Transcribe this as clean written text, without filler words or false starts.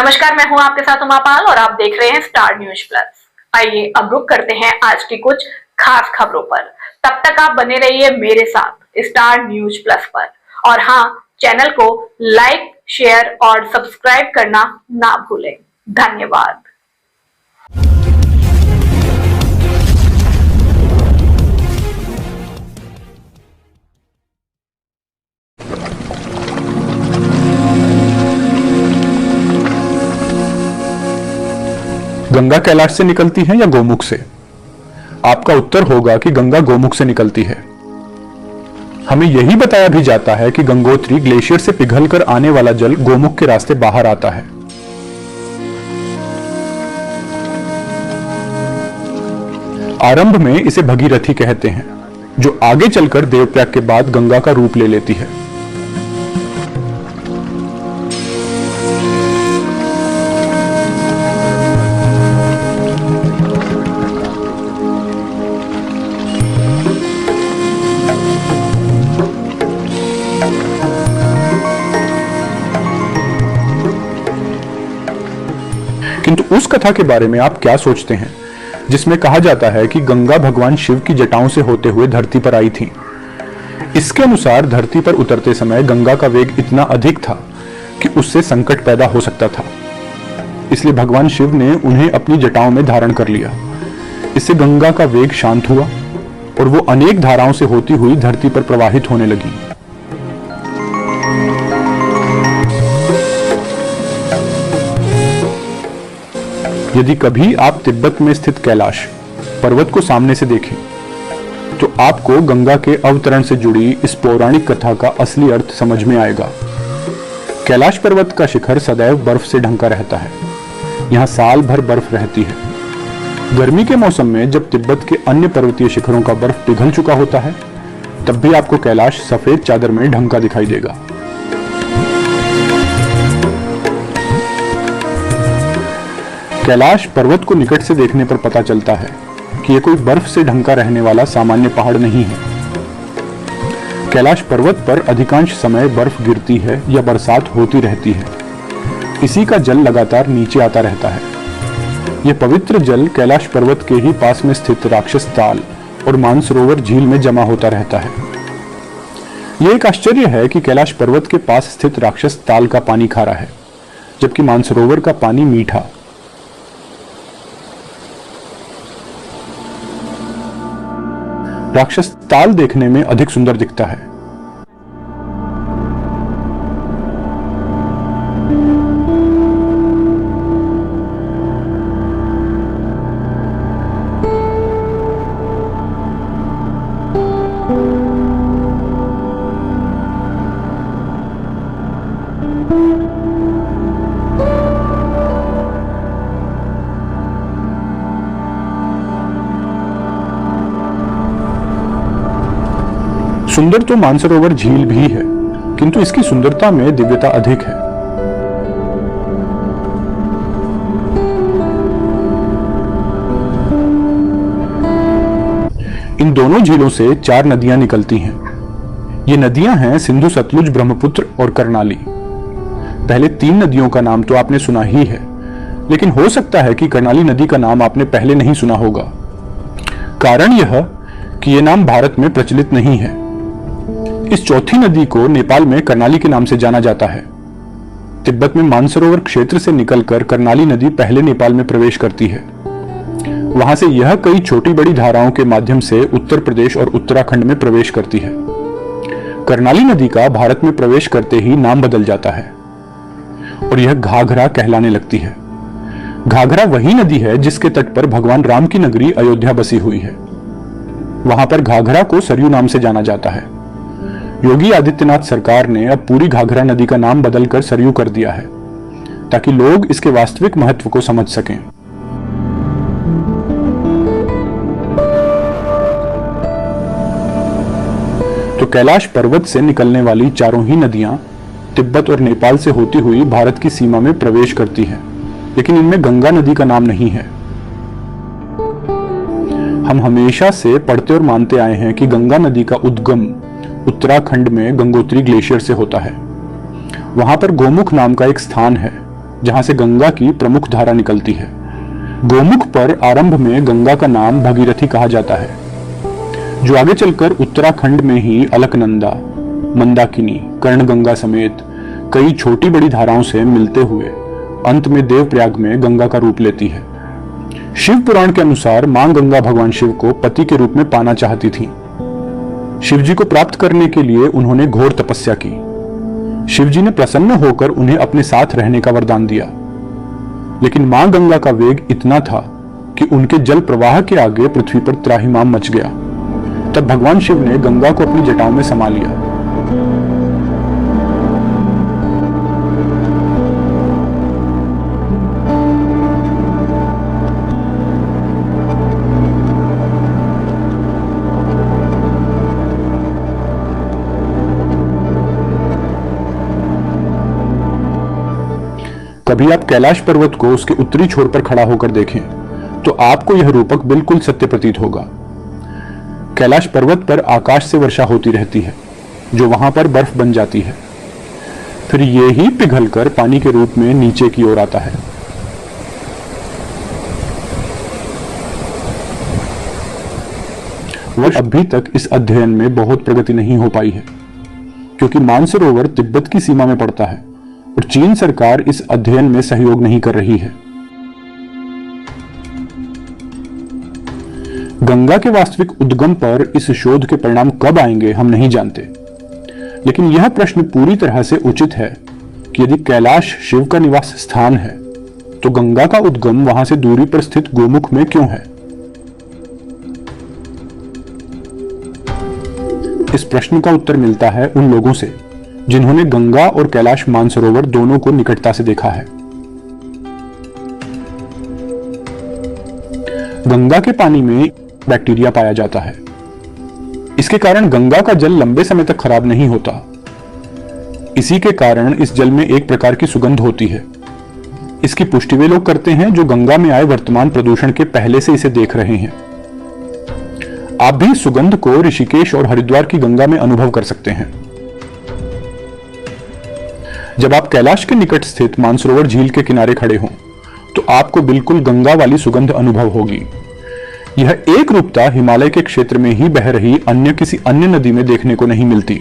नमस्कार, मैं हूं आपके साथ उमापाल और आप देख रहे हैं स्टार न्यूज प्लस। आइए अब रुक करते हैं आज की कुछ खास खबरों पर। तब तक आप बने रहिए मेरे साथ स्टार न्यूज प्लस पर। और हाँ, चैनल को लाइक, शेयर और सब्सक्राइब करना ना भूलें। धन्यवाद। गंगा कैलाश से निकलती है या गोमुख से? आपका उत्तर होगा कि गंगा गोमुख से निकलती है। हमें यही बताया भी जाता है कि गंगोत्री ग्लेशियर से पिघलकर आने वाला जल गोमुख के रास्ते बाहर आता है। आरंभ में इसे भगीरथी कहते हैं, जो आगे चलकर देवप्रयाग के बाद गंगा का रूप ले लेती है। किंतु उस कथा के बारे में आप क्या सोचते हैं जिसमें कहा जाता है कि गंगा भगवान शिव की जटाओं से होते हुए धरती पर आई थी? इसके अनुसार धरती पर उतरते समय गंगा का वेग इतना अधिक था कि उससे संकट पैदा हो सकता था। इसलिए भगवान शिव ने उन्हें अपनी जटाओं में धारण कर लिया। इससे गंगा का वेग शांत हुआ और वो अनेक धाराओं से होती हुई धरती पर प्रवाहित होने लगी। यदि कभी आप तिब्बत में स्थित कैलाश पर्वत को सामने से देखें तो आपको गंगा के अवतरण से जुड़ी इस पौराणिक कथा का असली अर्थ समझ में आएगा। कैलाश पर्वत का शिखर सदैव बर्फ से ढंका रहता है। यहां साल भर बर्फ रहती है। गर्मी के मौसम में जब तिब्बत के अन्य पर्वतीय शिखरों का बर्फ पिघल चुका होता है, तब भी आपको कैलाश सफेद चादर में ढंका दिखाई देगा। कैलाश पर्वत को निकट से देखने पर पता चलता है कि यह कोई बर्फ से ढंका रहने वाला सामान्य पहाड़ नहीं है। कैलाश पर्वत पर अधिकांश समय बर्फ गिरती है या बरसात होती रहती है। इसी का जल लगातार नीचे आता रहता है। यह पवित्र जल कैलाश पर्वत के ही पास में स्थित राक्षस ताल और मानसरोवर झील में जमा होता रहता है। यह एक आश्चर्य है कि कैलाश पर्वत के पास स्थित राक्षस ताल का पानी खारा है, जबकि मानसरोवर का पानी मीठा। राक्षस ताल देखने में अधिक सुंदर दिखता है। सुंदर तो मानसरोवर झील भी है, किंतु इसकी सुंदरता में दिव्यता अधिक है। इन दोनों झीलों से 4 नदियां निकलती हैं। ये नदियां हैं सिंधु, सतलुज, ब्रह्मपुत्र और कर्णाली। पहले 3 नदियों का नाम तो आपने सुना ही है, लेकिन हो सकता है कि कर्णाली नदी का नाम आपने पहले नहीं सुना होगा। कारण यह कि यह नाम भारत में प्रचलित नहीं है। इस चौथी नदी को नेपाल में कर्णाली के नाम से जाना जाता है। तिब्बत में मानसरोवर क्षेत्र से निकलकर कर्णाली नदी पहले नेपाल में प्रवेश करती है। वहां से यह कई छोटी बड़ी धाराओं के माध्यम से उत्तर प्रदेश और उत्तराखंड में प्रवेश करती है। कर्णाली नदी का भारत में प्रवेश करते ही नाम बदल जाता है और यह घाघरा कहलाने लगती है। घाघरा वही नदी है जिसके तट पर भगवान राम की नगरी अयोध्या बसी हुई है। वहां पर घाघरा को सरयू नाम से जाना जाता है। योगी आदित्यनाथ सरकार ने अब पूरी घाघरा नदी का नाम बदलकर सरयू कर दिया है, ताकि लोग इसके वास्तविक महत्व को समझ सकें। तो कैलाश पर्वत से निकलने वाली चारों ही नदियां तिब्बत और नेपाल से होती हुई भारत की सीमा में प्रवेश करती हैं, लेकिन इनमें गंगा नदी का नाम नहीं है। हम हमेशा से पढ़ते और मानते आए हैं कि गंगा नदी का उद्गम उत्तराखंड में गंगोत्री ग्लेशियर से होता है। वहां पर गोमुख नाम का एक स्थान है जहां से गंगा की प्रमुख धारा निकलती है। गोमुख पर आरंभ में गंगा का नाम भगीरथी कहा जाता है, जो आगे चलकर उत्तराखंड में ही अलकनंदा, मंदाकिनी, कर्णगंगा समेत कई छोटी बड़ी धाराओं से मिलते हुए अंत में देवप्रयाग में गंगा का रूप लेती है। शिव पुराण के अनुसार मां गंगा भगवान शिव को पति के रूप में पाना चाहती थी। शिव जी को प्राप्त करने के लिए उन्होंने घोर तपस्या की। शिव जी ने प्रसन्न होकर उन्हें अपने साथ रहने का वरदान दिया, लेकिन मां गंगा का वेग इतना था कि उनके जल प्रवाह के आगे पृथ्वी पर त्राहिमाम मच गया। तब भगवान शिव ने गंगा को अपनी जटाओं में समा लिया। कभी आप कैलाश पर्वत को उसके उत्तरी छोर पर खड़ा होकर देखें तो आपको यह रूपक बिल्कुल सत्य प्रतीत होगा। कैलाश पर्वत पर आकाश से वर्षा होती रहती है, जो वहां पर बर्फ बन जाती है, फिर ये ही पिघलकर पानी के रूप में नीचे की ओर आता है। वह अभी तक इस अध्ययन में बहुत प्रगति नहीं हो पाई है, क्योंकि मानसरोवर तिब्बत की सीमा में पड़ता है और चीन सरकार इस अध्ययन में सहयोग नहीं कर रही है। गंगा के वास्तविक उद्गम पर इस शोध के परिणाम कब आएंगे हम नहीं जानते, लेकिन यह प्रश्न पूरी तरह से उचित है कि यदि कैलाश शिव का निवास स्थान है तो गंगा का उद्गम वहां से दूरी पर स्थित गोमुख में क्यों है? इस प्रश्न का उत्तर मिलता है उन लोगों से जिन्होंने गंगा और कैलाश मानसरोवर दोनों को निकटता से देखा है। गंगा के पानी में बैक्टीरिया पाया जाता है। इसके कारण गंगा का जल लंबे समय तक खराब नहीं होता। इसी के कारण इस जल में एक प्रकार की सुगंध होती है। इसकी पुष्टि वे लोग करते हैं जो गंगा में आए वर्तमान प्रदूषण के पहले से इसे देख रहे हैं। आप भी सुगंध को ऋषिकेश और हरिद्वार की गंगा में अनुभव कर सकते हैं। जब आप कैलाश के निकट स्थित मानसरोवर झील के किनारे खड़े हों तो आपको बिल्कुल गंगा वाली सुगंध अनुभव होगी। यह एक रूपता हिमालय के क्षेत्र में ही बह रही अन्य किसी अन्य नदी में देखने को नहीं मिलती।